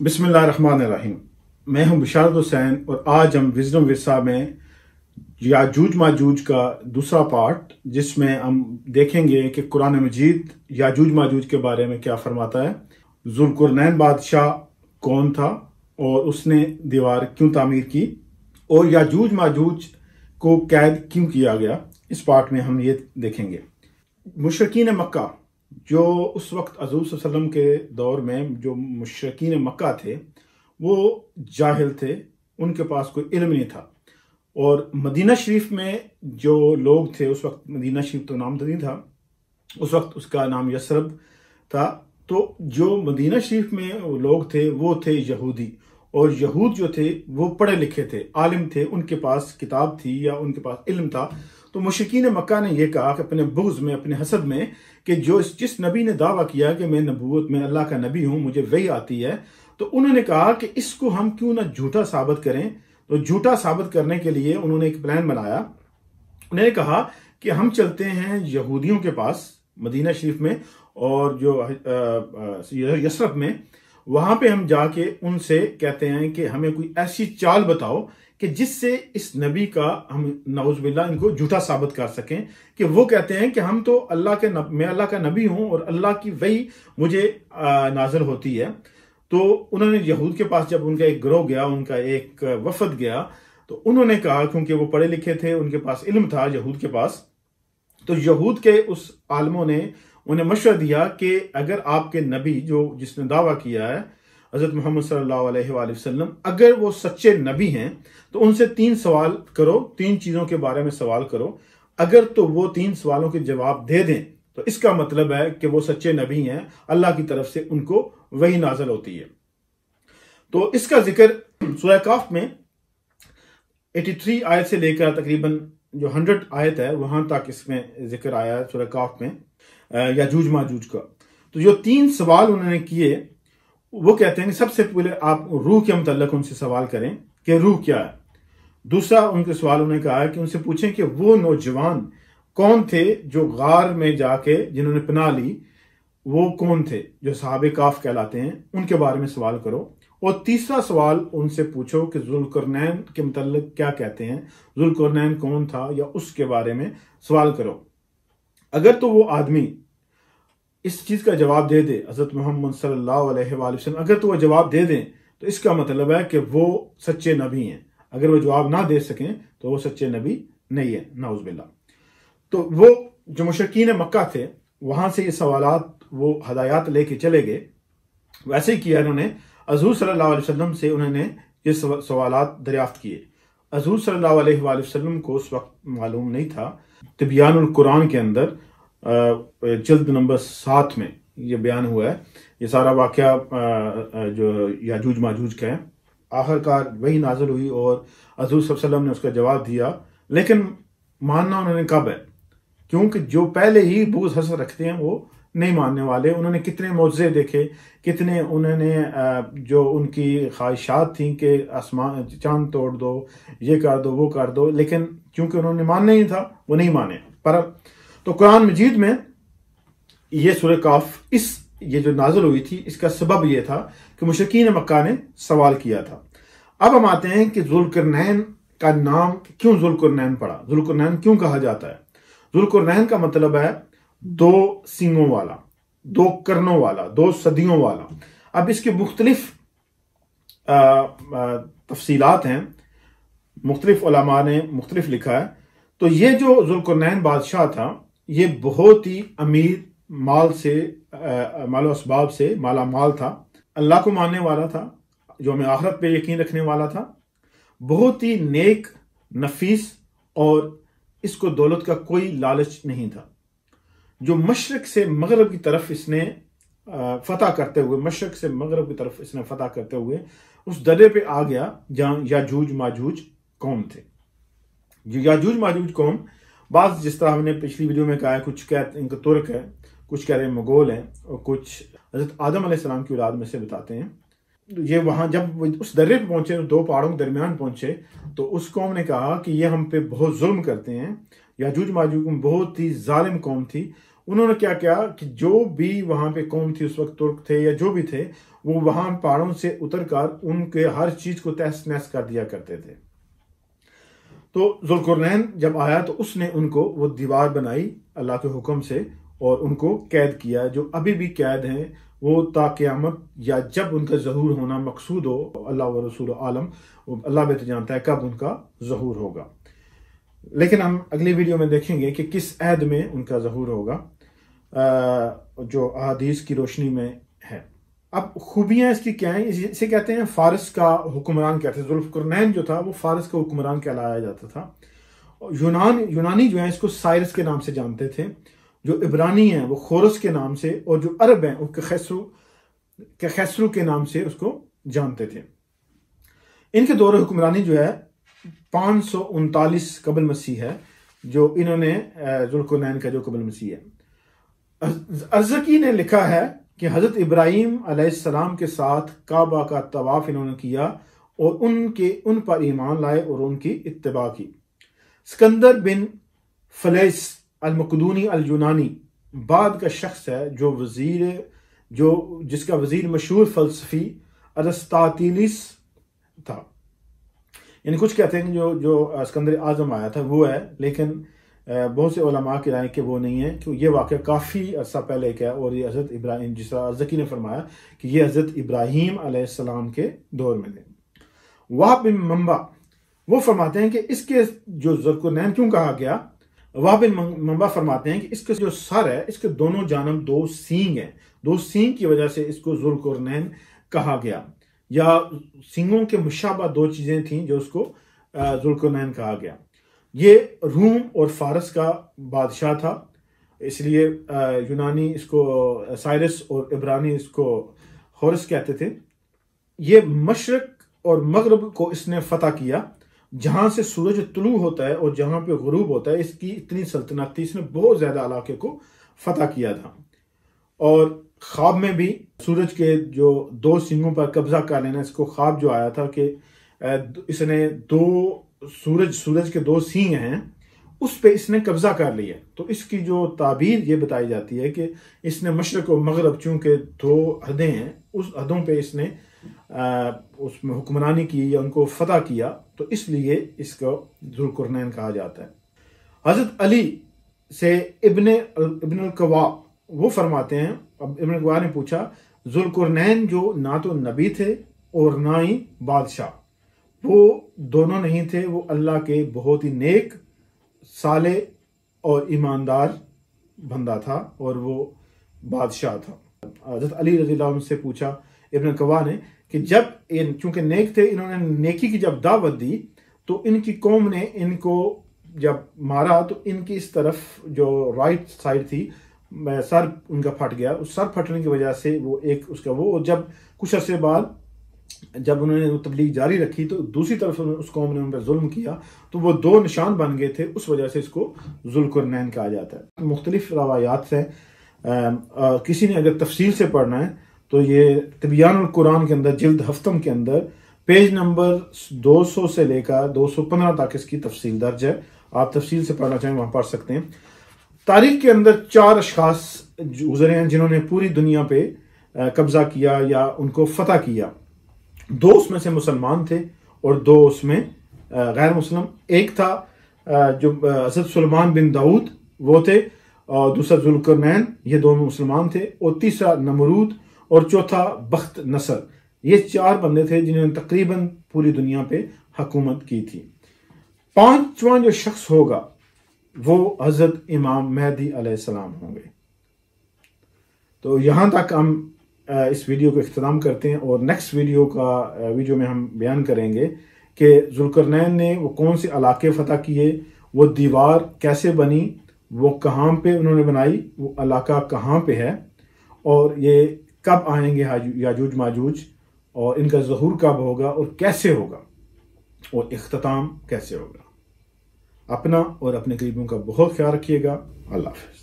बिस्मिल्लाहिर्रहमानिर्रहीम। मैं हूं बिशारत हुसैन और आज हम विजडम विसा में याजूज माजूज का दूसरा पार्ट, जिसमें हम देखेंगे कि कुरान मजीद याजूज माजूज के बारे में क्या फरमाता है, जुल्कुरनैन बादशाह कौन था और उसने दीवार क्यों तामीर की, और याजूज माजूज को कैद क्यों किया गया। इस पार्ट में हम ये देखेंगे। मुशरिकीन मक्का, जो उस वक्त हज़ूर सल्लल्लाहु अलैहि वसल्लम के दौर में जो मुशरिकीन मक्का थे वो जाहिल थे, उनके पास कोई इल्म नहीं था। और मदीना शरीफ में जो लोग थे, उस वक्त मदीना शरीफ तो नाम तो नहीं था, उस वक्त उसका नाम यसरब था। तो जो मदीना शरीफ में लोग थे वो थे यहूदी, और यहूद जो थे वो पढ़े लिखे थे, आलिम थे, उनके पास किताब थी या उनके पास इल्म था। तो मुशरिकीन मक्का ने यह कहा कि अपने बुग़्ज़ में, अपने हसद में, कि जिस नबी ने दावा किया कि मैं नबूवत में अल्लाह का नबी हूं, मुझे वही आती है, तो उन्होंने कहा कि इसको हम क्यों ना झूठा साबित करें। तो झूठा साबित करने के लिए उन्होंने एक प्लान बनाया। उन्होंने कहा कि हम चलते हैं यहूदियों के पास मदीना शरीफ में और जो यसरब में, वहां पे हम जाके उनसे कहते हैं कि हमें कोई ऐसी चाल बताओ कि जिससे इस नबी का हम नऊज़ुबिल्लाह इनको झूठा साबित कर सकें, कि वो कहते हैं कि हम तो मैं अल्लाह का नबी हूं और अल्लाह की वही मुझे नाज़िल होती है। तो उन्होंने यहूद के पास, जब उनका एक गिरोह गया, उनका एक वफद गया, तो उन्होंने कहा, क्योंकि वो पढ़े लिखे थे, उनके पास इल्म था यहूद के पास, तो यहूद के उस आलमों ने उन्हें मशवरा दिया कि अगर आपके नबी जिसने दावा किया है हज़रत मोहम्मद सल्लल्लाहु अलैहि वसल्लम, अगर वो सच्चे नबी हैं तो उनसे 3 सवाल करो, 3 चीज़ों के बारे में सवाल करो। अगर तो वो 3 सवालों के जवाब दे दें तो इसका मतलब है कि वो सच्चे नबी हैं, अल्लाह की तरफ से उनको वही नाज़िल होती है। तो इसका जिक्र सूरह काफ में 83 आयत से लेकर तकरीबन जो 100 आयत है वहां तक इसमें जिक्र आया है सूरह काफ में याजूज माजूज का। तो जो 3 सवाल उन्होंने किए, वो कहते हैं कि सबसे पहले आप रूह के मुतल्लिक उनसे सवाल करें कि रूह क्या है। दूसरा उनके सवाल उन्होंने कहा है कि उनसे पूछें कि वो नौजवान कौन थे जो गार में जाके जिन्होंने पनाह ली, वो कौन थे जो सहाबे काफ कहलाते हैं, उनके बारे में सवाल करो। और तीसरा सवाल उनसे पूछो कि जुल्कुरनैन के मुतल्लिक क्या कहते हैं, जुल्कुरनैन कौन था, या उसके बारे में सवाल करो। अगर तो वो आदमी इस चीज का जवाब दे दे, हजरत मोहम्मद सल्लल्लाहु अलैहि वसल्लम, अगर तो वो जवाब दे दें तो इसका मतलब है कि वो सच्चे नबी हैं। अगर वो जवाब ना दे सकें तो वो सच्चे नबी नहीं है, नाउज़ुबिल्लाह। तो वो जो मुशरिकीन मक्का थे, वहां से ये सवालात, वो हदायत लेके चले गए। वैसे ही किया इन्होंने हज़ूर सल्लल्लाहु अलैहि वसल्लम से, उन्होंने ये सवालात दरियाफ्त किए। हज़ूर सल्लल्लाहु अलैहि वसल्लम को उस वक्त मालूम नहीं था। तिबियानुल कुरान के अंदर जल्द नंबर 7 में ये बयान हुआ है, ये सारा वाक़या जो याजूज माजूज का है। आखिरकार वही नाज़िल हुई और हज़ूर सल्लल्लाहु अलैहि वसल्लम ने उसका जवाब दिया, लेकिन मानना उन्होंने कब है, क्योंकि जो पहले ही बुग़्ज़ हसद रखते हैं वो नहीं मानने वाले। उन्होंने कितने मौज़े देखे, कितने उन्होंने जो उनकी ख्वाहिशात थी कि आसमान चांद तोड़ दो, ये कर दो, वो कर दो, लेकिन क्योंकि उन्होंने मानना ही था वो नहीं माने। पर तो कुरान मजीद में ये सूरह काफ, ये जो नाज़िल हुई थी, इसका सबब ये था कि मुशरिकीन मक्का ने सवाल किया था। अब हम आते हैं कि जुल्कुरनैन का नाम क्यों जुल्कुरनैन पड़ा, जुल्कुरनैन क्यों कहा जाता है। जुल्कुरनैन का मतलब है 2 सींगों वाला, 2 कर्नों वाला, 2 सदियों वाला। अब इसके मुख्तलिफ तफसीलात हैं, मुख्तलिफ उलमा ने मुख्तलिफ लिखा है। तो ये जो जुल्कुरनैन बादशाह था, ये बहुत ही अमीर, मालो असबाब से माला माल था, अल्लाह को मानने वाला था, जो हमें आखिरत पे यकीन रखने वाला था, बहुत ही नेक, नफीस, और इसको दौलत का कोई लालच नहीं था। जो मशरक से मगरब की तरफ इसने फतह करते हुए, मशरक से मगरब की तरफ इसने फतह करते हुए उस दर्रे पे आ गया जहां याजूज माजूज कौम थे। जो याजूज माजूज कौम, बात जिस तरह हमने पिछली वीडियो में कहा है, कुछ कहते हैं इनका तुर्क है, कुछ कह रहे हैं मुगल हैं, और कुछ हज़रत आदम अलैहिस्सलाम की औलाद में से बताते हैं। ये वहां जब उस दर्रे पे पहुंचे, 2 पहाड़ों के दरमियान पहुंचे, तो उस कौम ने कहा कि ये हम पे बहुत जुल्म करते हैं। याजूज माजूज बहुत ही जालिम कौम थी, انہوں نے کیا کیا کہ جو بھی وہاں پہ قوم تھی اس وقت، ترک تھے یا جو بھی تھے، وہ وہاں پہاڑوں سے اتر کر ان کے ہر چیز کو تہس نہس کر دیا کرتے تھے۔ تو ذوالقرنین جب آیا تو اس نے ان کو وہ دیوار بنائی اللہ کے حکم سے اور ان کو قید کیا، جو ابھی بھی قید ہیں، وہ تا قیامت یا جب ان کا ظہور ہونا مقصود ہو، اللہ و رسول عالم، اللہ بہتر جانتا ہے کب ان کا ظہور ہوگا۔ لیکن ہم اگلی ویڈیو میں دیکھیں گے کہ کس عہد میں ان کا ظہور ہوگا، جو احادیث کی روشنی میں ہے۔ اب خوبیاں اس کی کیا ہیں؟ اسے کہتے ہیں فارس کا حکمران کہتے ہیں۔ ذوالقرنین جو تھا وہ فارس کا حکمران کہلایا جاتا تھا۔ یونانی جو ہیں اس کو سائرس کے نام سے جانتے تھے، جو عبرانی ہیں وہ خورس کے نام سے، اور جو عرب ہیں وہ کیخسرو کے نام سے اس کو جانتے تھے۔ ان کے دور حکمرانی جو ہے 539 قبل مسیح ہے، جو انہوں نے ذوالقرنین کا جو قبل مسیح ہے۔ ارزقی نے لکھا ہے کہ حضرت ابراہیم علیہ السلام کے ساتھ کعبہ کا طواف انہوں نے کیا اور ان پر ایمان لائے اور ان کی اتباع کی۔ اسکندر بن فلیس المقدونی الجونانی بعد کا شخص ہے جس کا وزیر مشہور فلسفی ارسطاطیلیس تھا۔ یعنی کچھ کہتے ہیں کہ جو اسکندر اعظم آیا تھا وہ ہے، لیکن بہت سے علماء کی رائے کہ وہ نہیں ہے، کہ یہ واقعہ کافی عرصہ پہلے کا ہے، اور یہ حضرت ابراہیم، جس طرح ارزقی نے فرمایا کہ یہ حضرت ابراہیم علیہ السلام کے دور میں تھے۔ وہب بن منبع وہ فرماتے ہیں کہ اس کے جو ذوالقرنین کیوں کہا گیا، وہب بن منبع فرماتے ہیں کہ اس کے جو سر ہے اس کے دونوں جانب 2 سینگ ہیں، 2 سینگ کی وجہ سے اس کو ذوالقرنین کہا گیا، یا سینگوں کے مشابہ 2 چیزیں تھیں جو اس کو ذوالقرنین کہا گیا۔ یہ روم اور فارس کا بادشاہ تھا، اس لیے یونانی اس کو سائرس اور عبرانی اس کو خورس کہتے تھے۔ یہ مشرق اور مغرب کو اس نے فتح کیا، جہاں سے سورج طلوع ہوتا ہے اور جہاں پہ غروب ہوتا ہے، اس کی اتنی سلطنت تھی، اس نے بہت زیادہ علاقے کو فتح کیا تھا۔ اور خواب میں بھی سورج کے جو 2 سینگوں پر قبضہ کر لینا، اس کو خواب جو آیا تھا کہ اس نے سورج کے 2 سینگ ہیں، اس پہ اس نے قبضہ کر لیا۔ تو اس کی جو تعبیر یہ بتائی جاتی ہے کہ اس نے مشرق و مغرب، چونکہ 2 حدیں ہیں، اس حدوں پہ اس نے اس میں حکمرانی کی یا ان کو فتح کیا، تو اس لیے اس کو ذوالقرنین کہا جاتا ہے۔ حضرت علی سے ابن القوا وہ فرماتے ہیں، ابن القوا نے پوچھا ذوالقرنین جو نہ تو نبی تھے اور نہ ہی بادشاہ، وہ دونوں نہیں تھے، وہ اللہ کے بہت ہی نیک، صالح اور ایماندار بندہ تھا، اور وہ بادشاہ تھا۔ حضرت علی رضی اللہ عنہ سے پوچھا ابن القوا نے کہ جب چونکہ نیک تھے، انہوں نے نیکی کی جب دعوت دی تو ان کی قوم نے ان کو جب مارا تو ان کی اس طرف جو رائٹ سائڈ تھی سر ان کا پھٹ گیا، اس سر پھٹنے کی وجہ سے وہ اور جب کچھ عرصے بعد جب انہوں نے تبلیغ جاری رکھی تو دوسری طرف اس قوم نے ان پر ظلم کیا، تو وہ 2 نشان بن گئے تھے، اس وجہ سے اس کو ذوالقرنین کہا جاتا ہے۔ مختلف روایات سے کسی نے اگر تفصیل سے پڑھنا ہے تو یہ تبیان القرآن کے اندر جلد ہفتم کے اندر پیج نمبر 200 سے لے کر 215 تک اس کی تفصیل درج ہے، آپ تفصیل سے پڑھنا چاہیں وہاں پڑھ سکتے ہیں۔ تاریخ کے اندر 4 اشخاص گزرے ہیں جنہوں نے پوری دنیا پہ قبضہ کیا یا ان کو فتح کیا۔ 2 اس میں سے مسلمان تھے اور 2 اس میں غیر مسلم۔ ایک تھا جو حضرت سلیمان بن داؤد وہ تھے، اور دوسرا ذوالقرنین، یہ دونوں مسلمان تھے، اور تیسرا نمرود، اور چوتھا بخت نصر۔ یہ 4 بندے تھے جنہوں نے تقریباً پوری دنیا پہ حکومت کی تھی۔ 5واں جو شخص ہوگا وہ حضرت امام مہدی علیہ السلام ہوں گے۔ تو یہاں تک ہم اس ویڈیو کو اختتام کرتے ہیں، اور نیکسٹ ویڈیو میں ہم بیان کریں گے کہ ذوالقرنین نے وہ کون سے علاقے فتح کیے، وہ دیوار کیسے بنی، وہ کہاں پہ انہوں نے بنائی، وہ علاقہ کہاں پہ ہے، اور یہ کب آئیں گے یاجوج ماجوج، اور ان کا ظہور کب ہوگا اور کیسے ہوگا، اور اختتام کیسے ہوگا۔ اپنا اور اپنے قریبوں کا بہت خیال رکھیے گا۔ اللہ حافظ۔